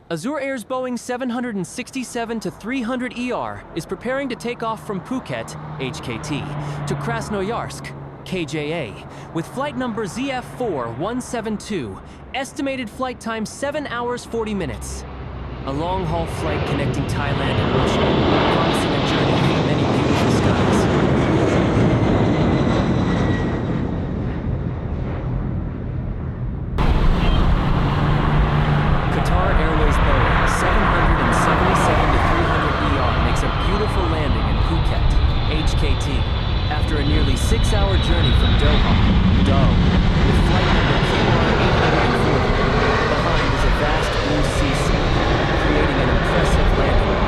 Azur Air's Boeing 767-300ER is preparing to take off from Phuket, HKT, to Krasnoyarsk, KJA, with flight number ZF4172, estimated flight time 7 hours 40 minutes. A long-haul flight connecting Thailand and Russia, promising a journey through many beautiful skies. Qatar Airways Boeing 777-300ER makes a beautiful landing in Phuket, HKT, after a nearly 6-hour journey from Doha, with flight number QR840. Behind is a vast blue sea scene, creating an impressive landing moment.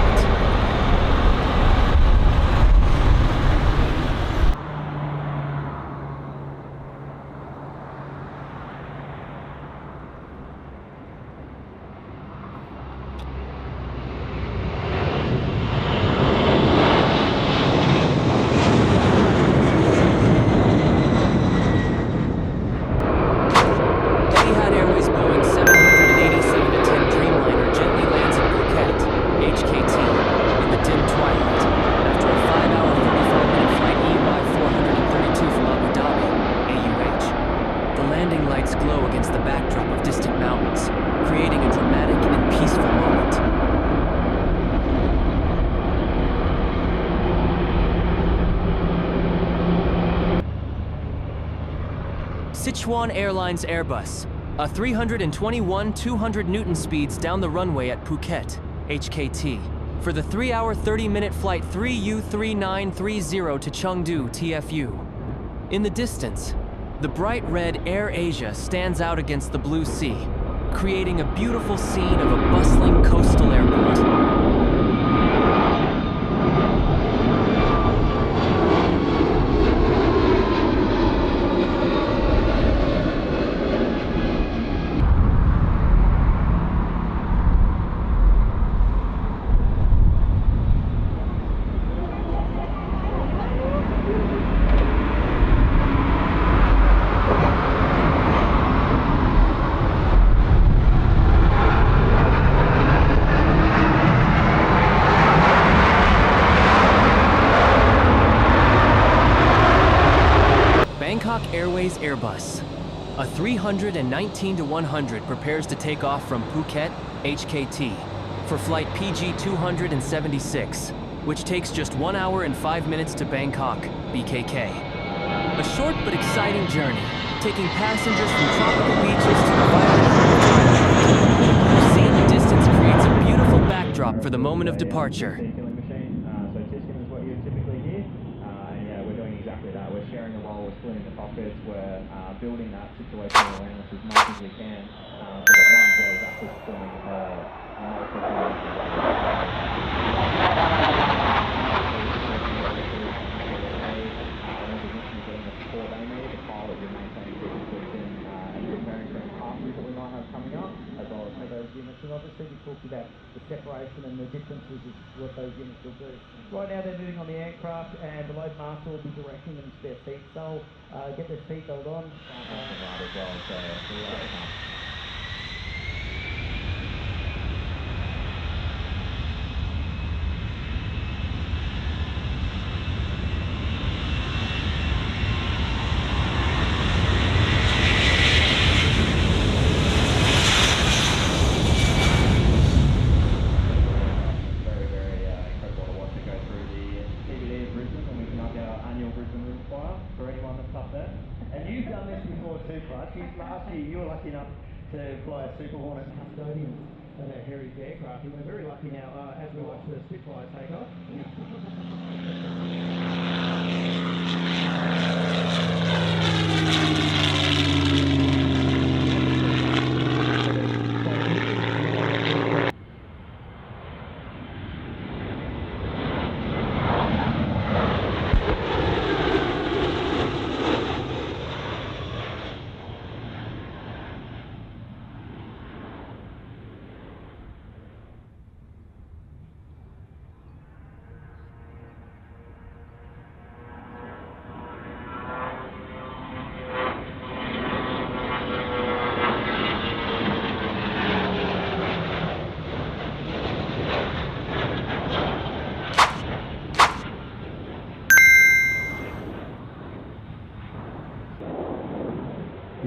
Sichuan Airlines Airbus, a 321 200 speeds down the runway at Phuket, HKT, for the 3-hour 30-minute flight 3U3930 to Chengdu, TFU. In the distance, the bright red Air Asia stands out against the blue sea, creating a beautiful scene of a bustling coastal airport. Airways Airbus, a 319-100 prepares to take off from Phuket, HKT, for flight PG276, which takes just 1 hour and 5 minutes to Bangkok, BKK. A short but exciting journey, taking passengers from tropical beaches to the vibrant heart of Thailand. The sea in the distance creates a beautiful backdrop for the moment of departure. Sharing the role, we're splitting the cockpits, we're building that situational awareness as much as we can so that one girl is actually performing the pilot will maintain frequencies and preparing for any passes that we might have coming up, as well as those units. And obviously we talked about the separation and the differences of what those units will do. Right now they're moving on the aircraft and the load master will be directing them to their seats. They'll get their seatbelt on. Right as well, so last year you were lucky enough to fly a Super Hornet custodian and a heritage aircraft. And we're very lucky now as we watch the Spitfire take off.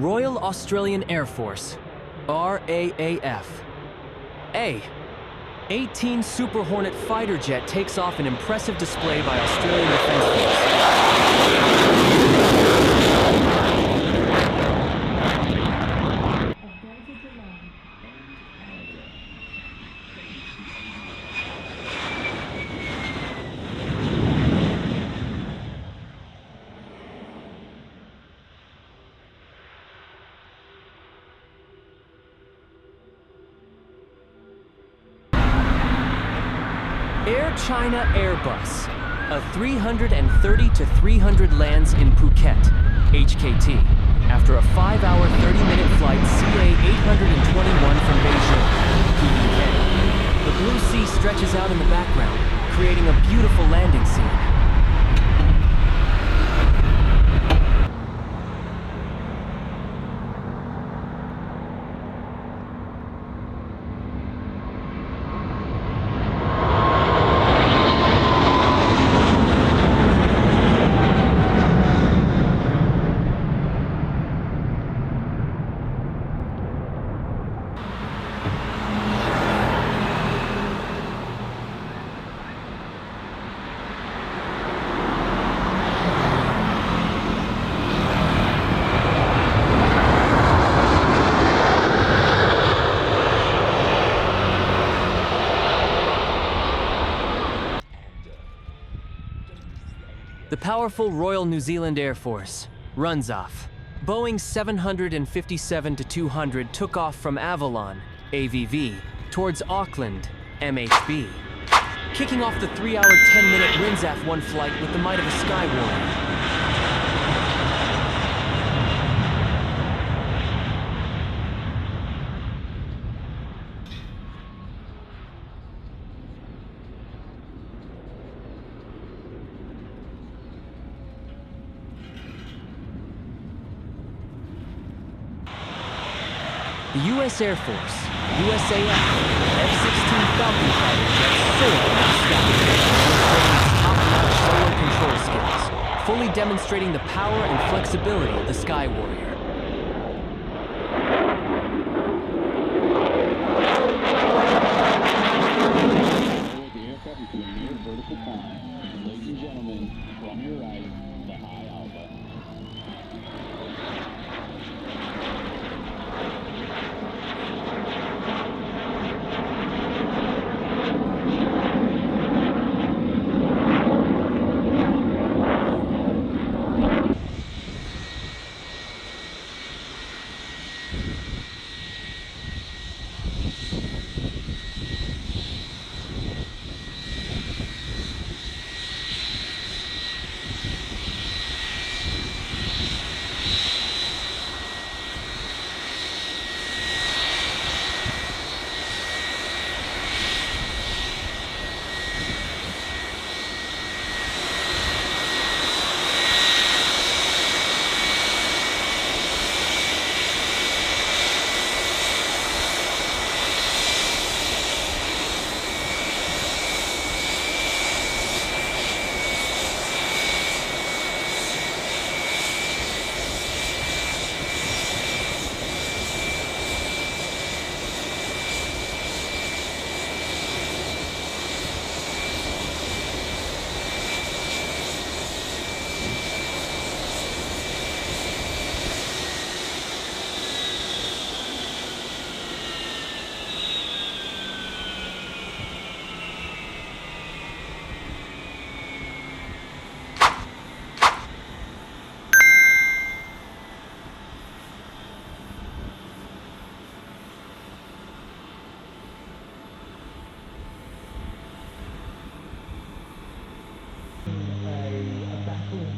Royal Australian Air Force, RAAF. A. 18 Super Hornet fighter jet takes off an impressive display by Australian Defence Force. Air China Airbus, a 330 to 300 lands in Phuket, HKT, after a 5-hour 30-minute flight CA-821 from Beijing, PBK. The blue sea stretches out in the background, creating a beautiful landing scene. The powerful Royal New Zealand Air Force runs off. Boeing 757-200 took off from Avalon, AVV, towards Auckland, MHB, kicking off the 3-hour 10-minute Windsaf 1 flight with the might of a Sky Warrior. The U.S. Air Force, USAF, F-16 Falcon fighter jets soar in the sky, top-notch solar control skills, fully demonstrating the power and flexibility of the Sky Warrior. The aircraft is in near vertical climb. Ladies and gentlemen, from your right, the high Alpha.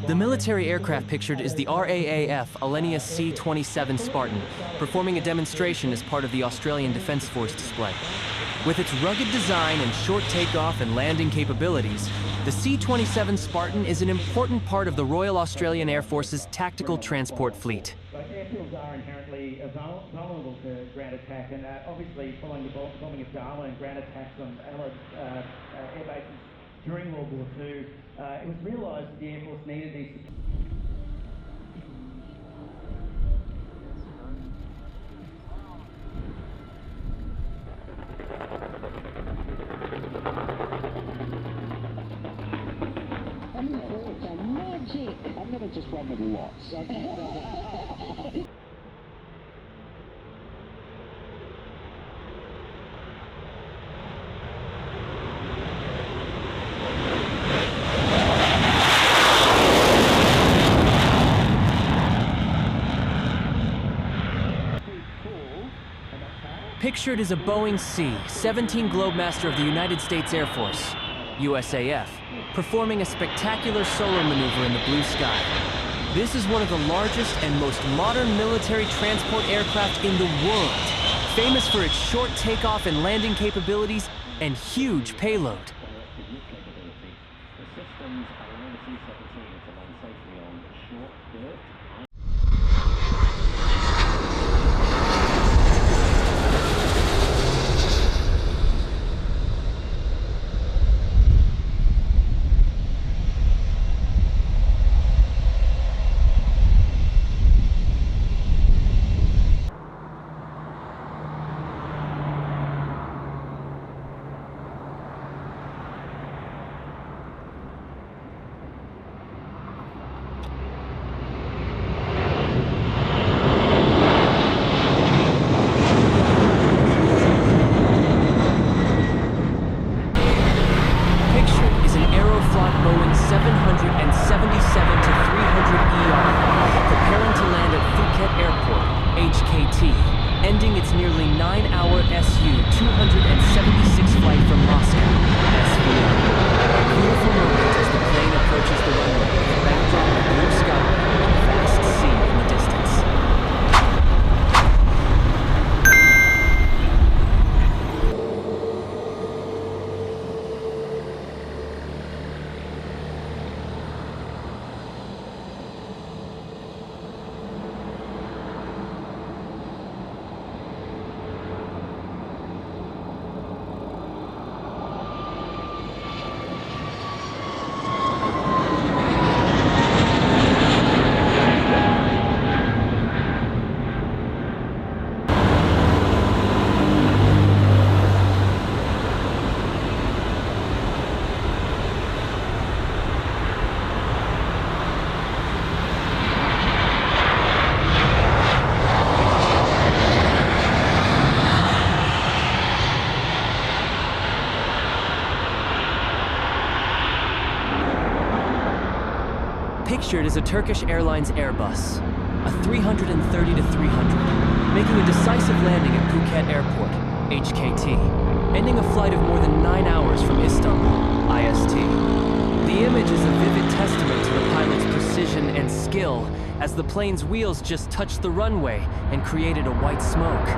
The military aircraft pictured is the RAAF Alenia C-27 Spartan, performing a demonstration as part of the Australian Defence Force display. With its rugged design and short takeoff and landing capabilities, the C-27 Spartan is an important part of the Royal Australian Air Force's tactical transport fleet. Both airfields are inherently vulnerable to ground attack, and obviously following the bombing of Darwin and ground attacks on Allied air bases during World War II, it was realised that the Air Force needed these. See, I'm going to just run with lots. Pictured is a Boeing C-17 Globemaster of the United States Air Force, USAF, performing a spectacular solo maneuver in the blue sky. This is one of the largest and most modern military transport aircraft in the world, famous for its short takeoff and landing capabilities and huge payload. The systems are in the C-17 to land safely on short dirt. Boeing 777-300ER, preparing to land at Phuket Airport, HKT, ending its nearly 9-hour Su-276 flight from Moscow, SVR. A beautiful moment as the plane approaches the runway with a backdrop of blue sky and vast sea in the distance. Pictured is a Turkish Airlines Airbus, a 330-300, making a decisive landing at Phuket Airport, HKT, ending a flight of more than 9 hours from Istanbul, IST. The image is a vivid testament to the pilot's precision and skill as the plane's wheels just touched the runway and created a white smoke.